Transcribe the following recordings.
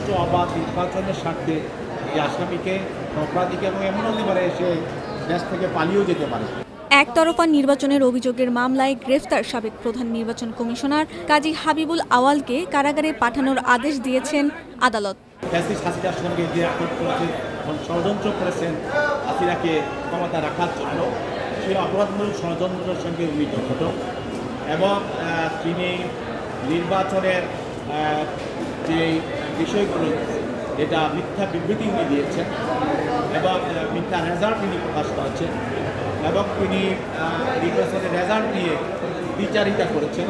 সুষ্ঠু অবাধ নির্বাচনের স্বার্থে এই আসামিকে অপরাধীকে এবং এমন হতে পারে সে দেশ থেকে পালিয়েও যেতে পারে। একতরফা নির্বাচনের অভিযোগের মামলায় গ্রেফতার সাবেক প্রধান নির্বাচন কমিশনার কাজী হাবিবুল আওয়ালকে কারাগারে পাঠানোর আদেশ দিয়েছেন আদালত। ফ্যাসিস্ট হাসিনার সঙ্গে যে ষড়যন্ত্র করেছেন হাসিনাকে ক্ষমতা রাখার জন্য, সেই অপরাধমূলক ষড়যন্ত্রের সঙ্গে উনি জড়িত এবং তিনি নির্বাচনের যে বিষয়গুলো যেটা মিথ্যা বিবৃতি উনি দিয়েছেন এবং মিথ্যা রেজাল্ট তিনি প্রকাশ করেছেন এবং তিনি নির্বাচনের রেজাল্ট নিয়ে বিচারিতা করেছেন।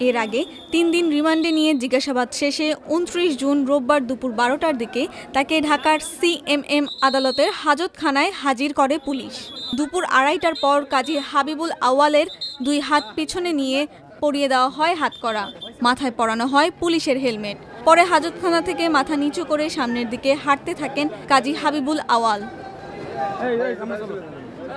এর আগে 3 দিন রিমান্ডে নিয়ে জিজ্ঞাসাবাদ শেষে 29 জুন রোববার দুপুর 12টার দিকে তাকে ঢাকার সিএমএম আদালতের হাজতখানায় হাজির করে পুলিশ। দুপুর 2:30টার পর কাজী হাবিবুল আওয়ালের 2 হাত পিছনে নিয়ে পরিয়ে দেওয়া হয় হাতকড়া, মাথায় পরানো হয় পুলিশের হেলমেট। পরে হাজতখানা থেকে মাথা নিচু করে সামনের দিকে হাঁটতে থাকেন কাজী হাবিবুল আওয়াল।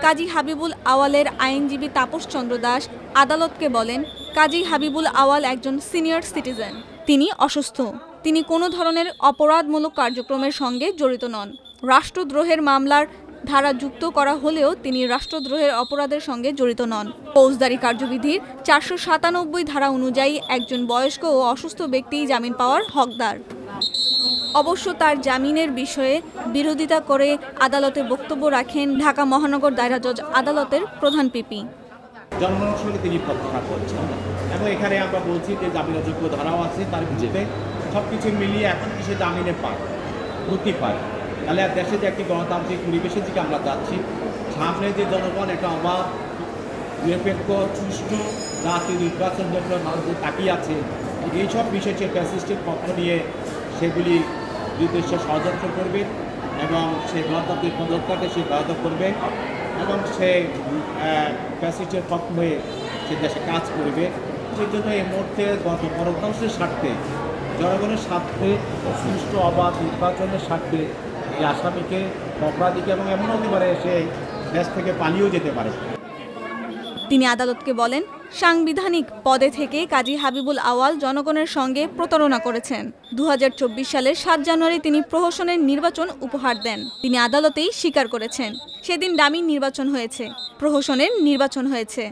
কাজী হাবিবুল আওয়ালের আইনজীবী তাপস চন্দ্র দাস আদালতকে বলেন, কাজী হাবিবুল আওয়াল একজন সিনিয়র সিটিজেন, তিনি অসুস্থ, তিনি কোনো ধরনের অপরাধমূলক কার্যক্রমের সঙ্গে জড়িত নন। রাষ্ট্রদ্রোহের মামলার ধারা যুক্ত করা হলেও তিনি রাষ্ট্রদ্রোহের অপরাধের সঙ্গে জড়িত নন। ফৌজদারি কার্যবিধির 497 ধারা অনুযায়ী একজন বয়স্ক ও অসুস্থ ব্যক্তি জামিন পাওয়ার হকদার। অবশ্য তার জামিনের বিষয়ে বিরোধিতা করে আদালতে বক্তব্য রাখেন ঢাকা মহানগর দায়রা জজ আদালতের প্রধান পিপি। জনগণের সঙ্গে তিনি প্রত্যাখ্যান করছেন এবং এখানে আমরা বলছি যে জামিনযোগ্য ধারাও আছে, তার ভিত্তিতে সব কিছু মিলিয়ে এখন কিছু জামিনে মুক্তি পায়। তাহলে দেশে যে একটি গণতান্ত্রিক পরিবেশের দিকে আমরা যাচ্ছি, সামনে যে জনগণ একটা অবাধ নিরপেক্ষ সুষ্ঠু জাতীয় নির্বাচন জন্য মানুষ তাকিয়ে আছে, এইসব বিষয় সে ফ্যাসিস্টের পক্ষ নিয়ে সেগুলি বিদেশে ষড়যন্ত্র করবে এবং সে গণতান্ত্রিক প্রজাতন্ত্রকে সে ব্যাহত করবে এবং সে ফ্যাসিস্টের পক্ষ হয়ে সে দেশে কাজ করবে। সেই জন্য এই মুহূর্তে গণতন্ত্রের স্বার্থে, জনগণের স্বার্থে, সুষ্ঠু অবাধ নির্বাচনের স্বার্থে এই আসামিকে অপরাধীকে এবং এমন হতে পারে সে দেশ থেকে পালিয়েও যেতে পারে। তিনি আদালতকে বলেন, সাংবিধানিক পদে থেকে কাজী হাবিবুল আওয়াল জনগণের সঙ্গে প্রতারণা করেছেন। 2024 সালের 7 জানুয়ারি তিনি প্রহসনের নির্বাচন উপহার দেন। তিনি আদালতেই স্বীকার করেছেন, সেদিন ডামি নির্বাচন হয়েছে, প্রহসনের নির্বাচন হয়েছে।